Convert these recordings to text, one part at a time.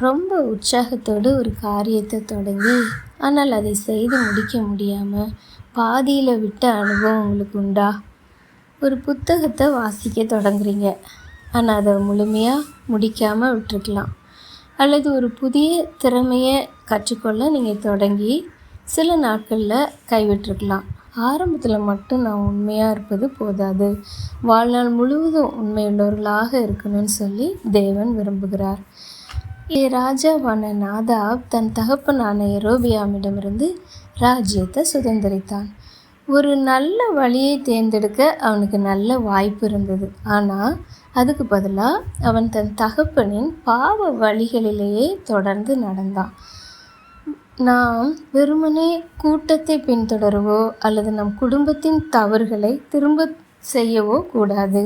ரொம்ப உற்சாகத்தோடு ஒரு காரியத்தை தொடங்கி ஆனால் அதை செய்து முடிக்க முடியாமல் பாதியில் விட்ட அனுபவம் உங்களுக்கு உண்டா? ஒரு புத்தகத்தை வாசிக்க தொடங்குறீங்க, ஆனால் அதை முழுமையாக முடிக்காமல் விட்டுருக்கலாம். அல்லது ஒரு புதிய திறமையை கற்றுக்கொள்ள நீங்கள் தொடங்கி சில நாட்களில் கைவிட்டிருக்கலாம். ஆரம்பத்தில் மட்டும் நான் உண்மையாக இருப்பது போதாது, வாழ்நாள் முழுவதும் உண்மையுள்ளவர்களாக இருக்கணும்னு சொல்லி தேவன் விரும்புகிறார். ராஜாவான நாதாப் தன் தகப்பனான யெரொபெயாமிடமிருந்து ராஜ்யத்தை சுதந்திரித்தான். ஒரு நல்ல வழியை தேர்ந்தெடுக்க அவனுக்கு நல்ல வாய்ப்பு இருந்தது. ஆனால் அதுக்கு பதிலாக அவன் தன் தகப்பனின் பாவ வழிகளிலேயே தொடர்ந்து நடந்தான். நாம் வெறுமனே கூட்டத்தை பின்தொடரவோ அல்லது நம் குடும்பத்தின் தவறுகளை திரும்ப செய்யவோ கூடாது.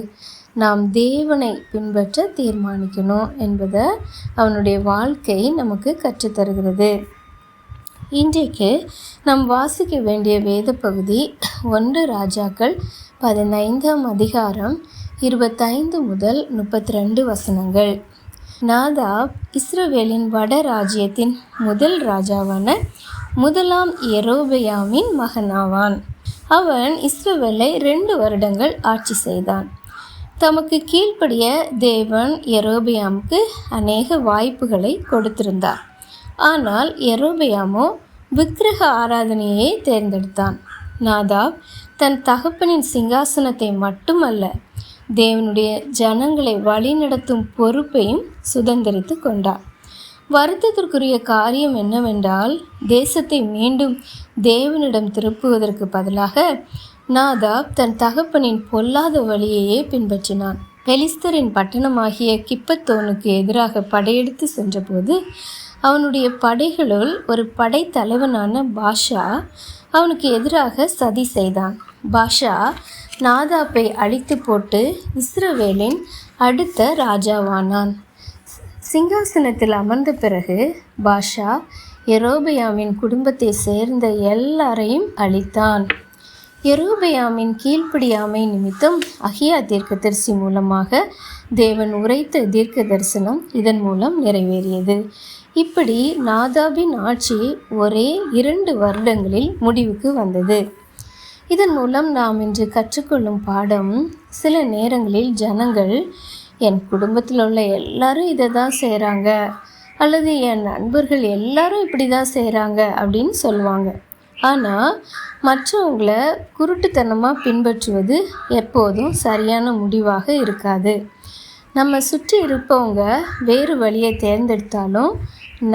நாம் தேவனை பின்பற்ற தீர்மானிக்கணும் என்பதை அவனுடைய வாழ்க்கை நமக்கு கற்றுத்தருகிறது. இன்றைக்கு நாம் வாசிக்க வேண்டிய வேத பகுதி 1 ராஜாக்கள் 15ஆம் அதிகாரம் 25 முதல் 32 வசனங்கள். நாதாப் இஸ்ரவேலின் வட ராஜ்யத்தின் முதல் ராஜாவான 1ஆம் யெரொபெயாமின் மகனாவான். அவன் இஸ்ரவேலை 2 வருடங்கள் ஆட்சி செய்தான். தமக்கு கீழ்ப்படிய தேவன் யெரொபெயாமுக்கு அநேக வாய்ப்புகளை கொடுத்திருந்தார். ஆனால் யெரொபெயாமோ விக்கிரக ஆராதனையை தேர்ந்தெடுத்தான். நாதாப் தன் தகப்பனின் சிங்காசனத்தை மட்டுமல்ல, தேவனுடைய ஜனங்களை வழிநடத்தும் பொறுப்பையும் சுதந்திரித்து கொண்டார். வருத்தத்திற்குரிய காரியம் என்னவென்றால், தேசத்தை மீண்டும் தேவனிடம் திருப்புவதற்கு பதிலாக நாதாப் தன் தகப்பனின் பொல்லாத வழியையே பின்பற்றினான். பெலிஸ்தரின் பட்டணமாகிய கிப்பத்தோனுக்கு எதிராக படையெடுத்து சென்றபோது அவனுடைய படைகளுள் ஒரு படைத்தலைவனான பாஷா அவனுக்கு எதிராக சதி செய்தான். பாஷா நாதாப்பை அழித்து போட்டு இஸ்ரவேலின் அடுத்த ராஜாவானான். சிங்காசனத்தில் அமர்ந்த பிறகு பாஷா யெரொபெயாமின் குடும்பத்தை சேர்ந்த எல்லாரையும் அழித்தான். யெரொபெயாமின் கீழ்ப்படியாமை நிமித்தம் அகியா தீர்க்கதரிசி மூலமாக தேவன் உரைத்த தீர்க்க தரிசனம் இதன் மூலம் நிறைவேறியது. இப்படி நாதாபின் ஆட்சி ஒரே 2 வருடங்களில் முடிவுக்கு வந்தது. இதன் மூலம் நாம் இன்று கற்றுக்கொள்ளும் பாடம், சில நேரங்களில் ஜனங்கள் என் குடும்பத்தில் உள்ள எல்லாரும் இதை தான் செய்கிறாங்க அல்லது என் நண்பர்கள் எல்லாரும் இப்படி தான் செய்கிறாங்க அப்படின்னு சொல்லுவாங்க. ஆனால் மற்றவங்களை குருட்டுத்தனமாக பின்பற்றுவது எப்போதும் சரியான முடிவாக இருக்காது. நம்ம சுற்றி இருப்பவங்க வேறு வழியை தேர்ந்தெடுத்தாலும்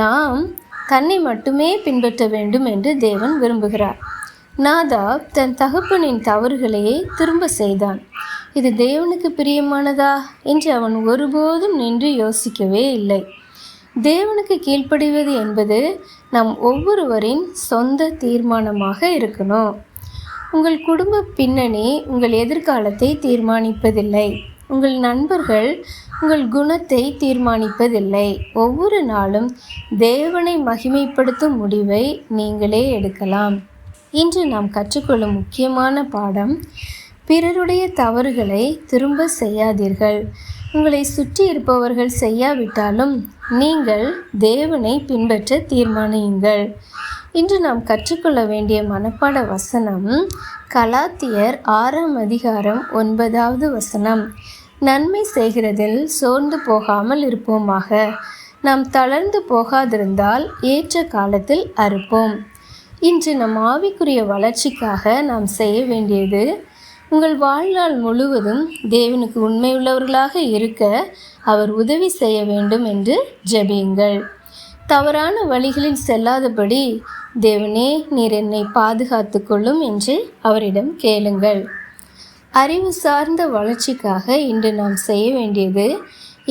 நாம் தன்னை மட்டுமே பின்பற்ற வேண்டும் என்று தேவன் விரும்புகிறார். நாதாப் தன் தகப்பனின் தவறுகளையே திரும்ப செய்தான். இது தேவனுக்கு பிரியமானதா என்று அவன் ஒருபோதும் நின்று யோசிக்கவே இல்லை. தேவனுக்கு கீழ்ப்படிவது என்பது நம் ஒவ்வொருவரின் சொந்த தீர்மானமாக இருக்கணும். உங்கள் குடும்ப பின்னணி உங்கள் எதிர்காலத்தை தீர்மானிப்பதில்லை. உங்கள் நண்பர்கள் உங்கள் குணத்தை தீர்மானிப்பதில்லை. ஒவ்வொரு நாளும் தேவனை மகிமைப்படுத்தும் முடிவை நீங்களே எடுக்கலாம். இன்று நாம் கற்றுக்கொள்ளும் முக்கியமான பாடம், பிறருடைய தவறுகளை திரும்ப செய்யாதீர்கள். உங்களை சுற்றி இருப்பவர்கள் செய்யாவிட்டாலும் நீங்கள் தேவனை பின்பற்ற தீர்மானியுங்கள். இன்று நாம் கற்றுக்கொள்ள வேண்டிய மனப்பாட வசனம் கலாத்தியர் 6ஆம் அதிகாரம் 9வது வசனம். நன்மை செய்கிறதில் சோர்ந்து போகாமல் இருப்போமாக. நாம் தளர்ந்து போகாதிருந்தால் ஏற்ற காலத்தில் அறுப்போம். இன்று நம் ஆவிக்குரிய வளர்ச்சிக்காக நாம் செய்ய வேண்டியது, உங்கள் வாழ்நாள் முழுவதும் தேவனுக்கு உண்மையுள்ளவர்களாக இருக்க அவர் உதவி செய்ய வேண்டும் என்று ஜெபியுங்கள். தவறான வழிகளில் செல்லாதபடி, தேவனே நீர் என்னை பாதுகாத்து கொள்ளும் என்று அவரிடம் கேளுங்கள். அறிவு சார்ந்த வளர்ச்சிக்காக இன்று நாம் செய்ய வேண்டியது,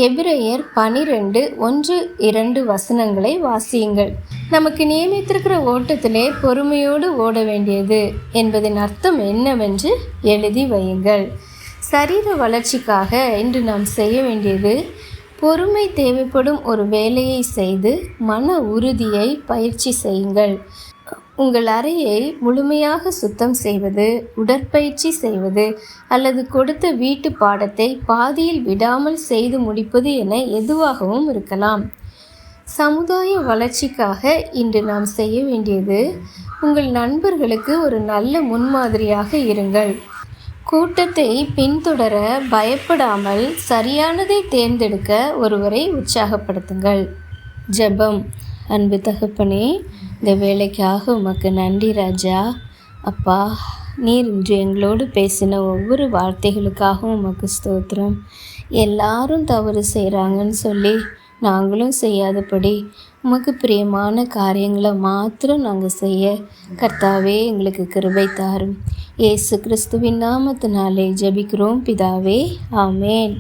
எபிரெயர் 12:1-2 வசனங்களை வாசியுங்கள். நமக்கு நியமித்திருக்கிற ஓட்டத்திலே பொறுமையோடு ஓட வேண்டியது என்பதின் அர்த்தம் என்னவென்று எழுதி வையுங்கள். சரீர வளர்ச்சிக்காக இன்று நாம் செய்ய வேண்டியது, பொறுமை தேவைப்படும் ஒரு வேலையை செய்து மன உறுதியை பயிற்சி செய்யுங்கள். உங்கள் அறையை முழுமையாக சுத்தம் செய்வது, உடற்பயிற்சி செய்வது அல்லது கொடுத்த வீட்டு பாடத்தை பாதியில் விடாமல் செய்து முடிப்பது என எதுவாகவும் இருக்கலாம். சமுதாய வளர்ச்சிக்காக இன்று நாம் செய்ய வேண்டியது, உங்கள் நண்பர்களுக்கு ஒரு நல்ல முன்மாதிரியாக இருங்கள். கூட்டத்தை பின்தொடர பயப்படாமல் சரியானதை தேர்ந்தெடுக்க ஒருவரை உற்சாகப்படுத்துங்கள். ஜெபம். அன்பு தகப்பனே, இந்த வேலைக்காக உமக்கு நன்றி ராஜா. அப்பா, நீர் இன்று எங்களோடு பேசின ஒவ்வொரு வார்த்தைகளுக்காகவும் உமக்கு ஸ்தோத்திரம். எல்லாரும் தவறு செய்கிறாங்கன்னு சொல்லி நாங்களும் செய்யாதபடி உமக்கு பிரியமான காரியங்களை மாத்திரம் நாங்கள் செய்ய கர்த்தாவே எங்களுக்கு கிருபை தாரும். இயேசு கிறிஸ்துவின் நாமத்தினாலே ஜெபிக்கிறோம் பிதாவே, ஆமேன்.